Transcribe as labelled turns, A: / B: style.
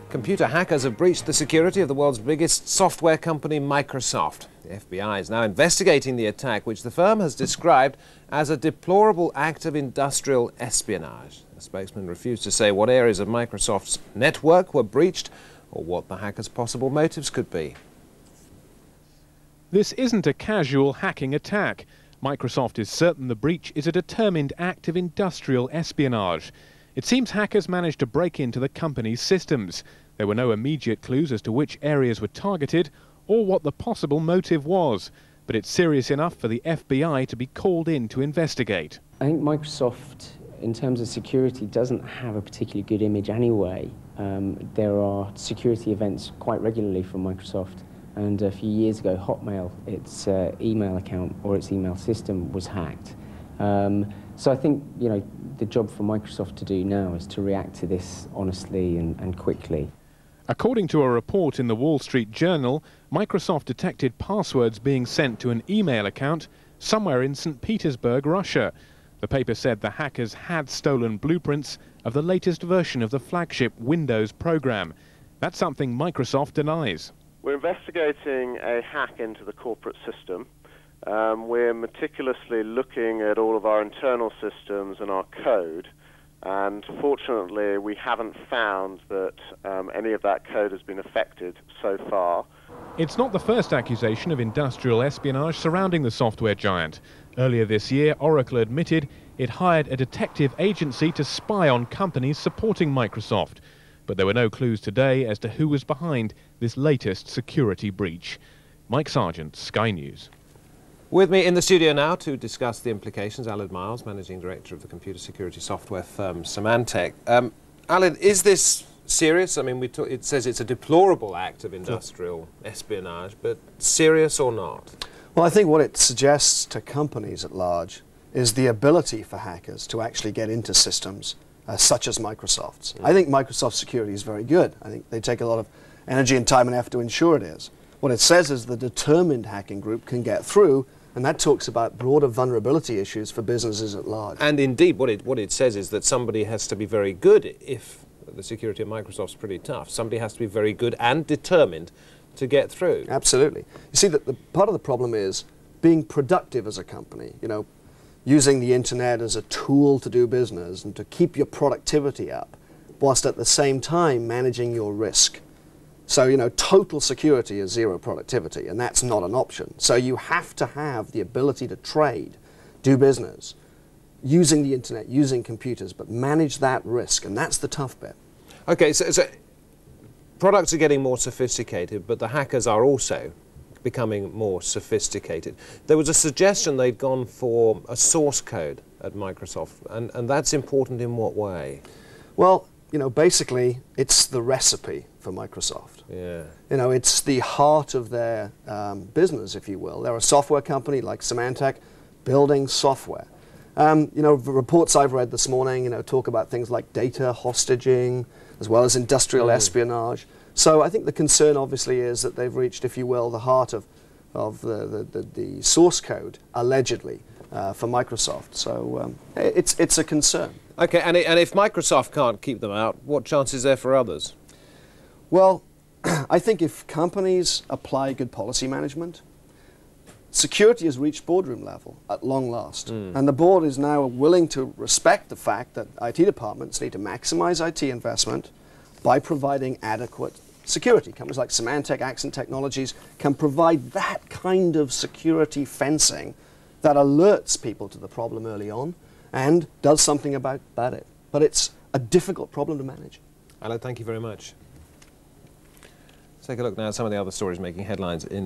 A: Computer hackers have breached the security of the world's biggest software company, Microsoft. The FBI is now investigating the attack, which the firm has described as a deplorable act of industrial espionage. The spokesman refused to say what areas of Microsoft's network were breached or what the hackers' possible motives could be.
B: This isn't a casual hacking attack. Microsoft is certain the breach is a determined act of industrial espionage. It seems hackers managed to break into the company's systems. There were no immediate clues as to which areas were targeted or what the possible motive was. But it's serious enough for the FBI to be called in to investigate.
C: I think Microsoft, in terms of security, doesn't have a particularly good image anyway. There are security events quite regularly from Microsoft. And a few years ago, Hotmail, its email account or its email system was hacked. So I think, the job for Microsoft to do now is to react to this honestly and quickly.
B: According to a report in the Wall Street Journal, Microsoft detected passwords being sent to an email account somewhere in St. Petersburg, Russia. The paper said the hackers had stolen blueprints of the latest version of the flagship Windows program. That's something Microsoft denies.
D: We're investigating a hack into the corporate system. We're meticulously looking at all of our internal systems and our code, and fortunately we haven't found that any of that code has been affected so far.
B: It's not the first accusation of industrial espionage surrounding the software giant. Earlier this year, Oracle admitted it hired a detective agency to spy on companies supporting Microsoft. But there were no clues today as to who was behind this latest security breach. Mike Sargent, Sky News.
A: With me in the studio now to discuss the implications, Alan Miles, Managing Director of the computer security software firm Symantec. Alan, is this serious? I mean, it says it's a deplorable act of industrial espionage, but serious or not?
E: Well, I think what it suggests to companies at large is the ability for hackers to actually get into systems such as Microsoft's. I think Microsoft's security is very good. I think they take a lot of energy and time and effort to ensure it is. What it says is the determined hacking group can get through, and that talks about broader vulnerability issues for businesses at large.
A: And indeed, what it says is that somebody has to be very good. If the security of Microsoft's pretty tough, somebody has to be very good and determined to get through.
E: Absolutely. You see, that the part of the problem is being productive as a company, using the internet as a tool to do business and to keep your productivity up, whilst at the same time managing your risk. So, total security is zero productivity, and that's not an option. So you have to have the ability to trade, do business, using the internet, using computers, but manage that risk, and that's the tough bit.
A: Okay, so products are getting more sophisticated, but the hackers are also becoming more sophisticated. There was a suggestion they'd gone for a source code at Microsoft, and that's important in what way?
E: Well, basically, it's the recipe for Microsoft.
A: Yeah.
E: It's the heart of their business, if you will. They're a software company like Symantec, building software. The reports I've read this morning, talk about things like data hostage, as well as industrial espionage. So I think the concern, obviously, is that they've reached, if you will, the heart of the source code, allegedly, for Microsoft. So it's a concern.
A: Okay, and if Microsoft can't keep them out, what chance is there for others?
E: Well, I think if companies apply good policy management, security has reached boardroom level at long last. And the board is now willing to respect the fact that IT departments need to maximize IT investment by providing adequate security. Companies like Symantec, Accent Technologies can provide that kind of security fencing that alerts people to the problem early on and does something about it. But it's a difficult problem to manage.
A: Alan, thank you very much. Let's take a look now at some of the other stories making headlines in